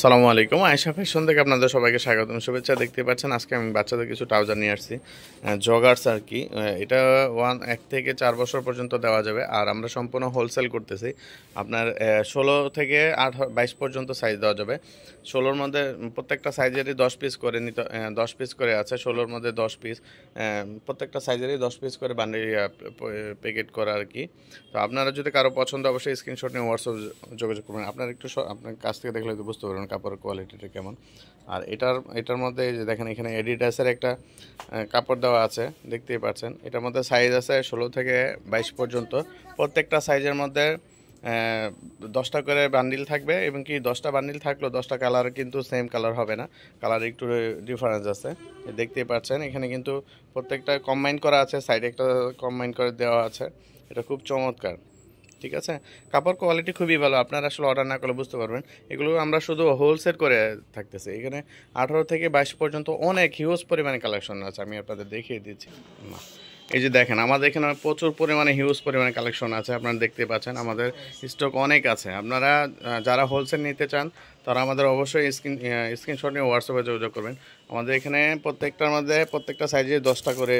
সালামু আলাইকুম। আয়েশা ফ্যাশন থেকে আপনাদের সবাইকে স্বাগতম, শুভেচ্ছা। দেখতে পাচ্ছেন আজকে আমি বাচ্চাদের কিছু ট্রাউজার নিয়ে আসছি, জগার্স আর কি। এটা 1 থেকে 4 বছর পর্যন্ত দেওয়া যাবে, আর আমরা সম্পূর্ণ হোলসেল করতেছি। আপনার 16 থেকে 22 পর্যন্ত সাইজ দেওয়া যাবে। 16-র মধ্যে প্রত্যেকটা সাইজেরই 10 পিস করে নিতে 10 পিস করে আছে। 16-র মধ্যে 10 পিস, প্রত্যেকটা সাইজেরই 10 পিস করে বান্ডিল প্যাকেট করা আর কি। তো আপনারা যদি কারো পছন্দ, অবশ্যই স্ক্রিনশট নিয়ে হোয়াটসঅ্যাপ যোগাযোগ করবেন। আপনার একটু আপনার কাছ থেকে দেখলে তো বুঝতে পারবেন কাপড়ের কোয়ালিটিটা কেমন। আর এটার মধ্যে যে দেখেন, এখানে এডিডাসের একটা কাপড় দেওয়া আছে, দেখতেই পাচ্ছেন। এটার মধ্যে সাইজ আছে 16 থেকে 22 পর্যন্ত। প্রত্যেকটা সাইজের মধ্যে 10টা করে বান্ডিল থাকবে, এবং কি 10টা বান্ডিল থাকলেও 10টা কালার কিন্তু সেম কালার হবে না, কালার একটু ডিফারেন্স আছে। দেখতেই পাচ্ছেন এখানে কিন্তু প্রত্যেকটা কম্বাইন করা আছে, সাইডে একটা কম্বাইন করে দেওয়া আছে। এটা খুব চমৎকার, ঠিক আছে। কাপড় কোয়ালিটি খুবই ভালো, আপনারা আসলে অর্ডার না করলে বুঝতে পারবেন। এগুলো আমরা শুধু হোলসেল করে থাকতেছি। এখানে 18 থেকে 22 পর্যন্ত অনেক হিউজ পরিমাণে কালেকশন আছে, আমি আপনাদের দেখিয়ে দিচ্ছি। না, এই যে দেখেন, আমাদের এখানে প্রচুর পরিমাণে হিউজ পরিমাণে কালেকশন আছে, আপনারা দেখতে পাচ্ছেন। আমাদের স্টক অনেক আছে। আপনারা যারা হোলসেল নিতে চান তারা আমাদের অবশ্যই স্ক্রিনশট নিয়ে হোয়াটসঅ্যাপে যোগাযোগ করবেন। আমাদের এখানে প্রত্যেকটার মধ্যে প্রত্যেকটা সাইজে 10টা করে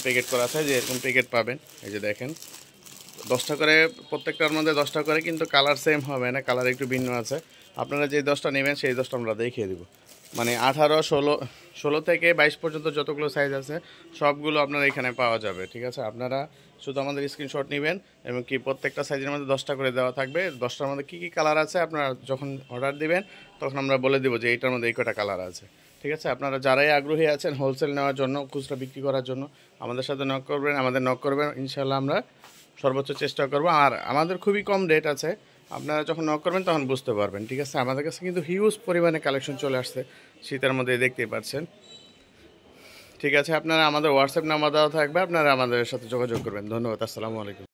প্যাকেট করা আছে, যে এরকম প্যাকেট পাবেন। এই যে দেখেন, 10টা করে, প্রত্যেকটার মধ্যে 10টা করে, কিন্তু কালার সেম হবে না, কালার একটু ভিন্ন আছে। আপনারা যে 10টা নেবেন সেই 10টা আমরা দেখিয়ে দেবো। মানে 18, 16 থেকে 22 পর্যন্ত যতগুলো সাইজ আছে সবগুলো আপনারা এখানে পাওয়া যাবে, ঠিক আছে। আপনারা শুধু আমাদের স্ক্রিনশট নেবেন, এবং কি প্রত্যেকটা সাইজের মধ্যে 10টা করে দেওয়া থাকবে। 10টার মধ্যে কী কী কালার আছে আপনারা যখন অর্ডার দিবেন তখন আমরা বলে দেবো যে এইটার মধ্যে এই কটা কালার আছে, ঠিক আছে। আপনারা যারাই আগ্রহী আছেন হোলসেল নেওয়ার জন্য, খুচরা বিক্রি করার জন্য, আমাদের সাথে নক করবেন, ইনশাল্লাহ আমরা সর্বোচ্চ চেষ্টা করব। আর আমাদের খুবই কম রেট আছে, আপনারা যখন নক করবেন তখন বুঝতে পারবেন, ঠিক আছে। আমাদের কাছে কিন্তু হিউজ পরিমাণে কালেকশন চলে আসছে শীতের মধ্যে, দেখতেই পাচ্ছেন, ঠিক আছে। আপনারা আমাদের হোয়াটসঅ্যাপ নাম্বার দেওয়া থাকবে, আপনারা আমাদের সাথে যোগাযোগ করবেন। ধন্যবাদ, আসসালামু আলাইকুম।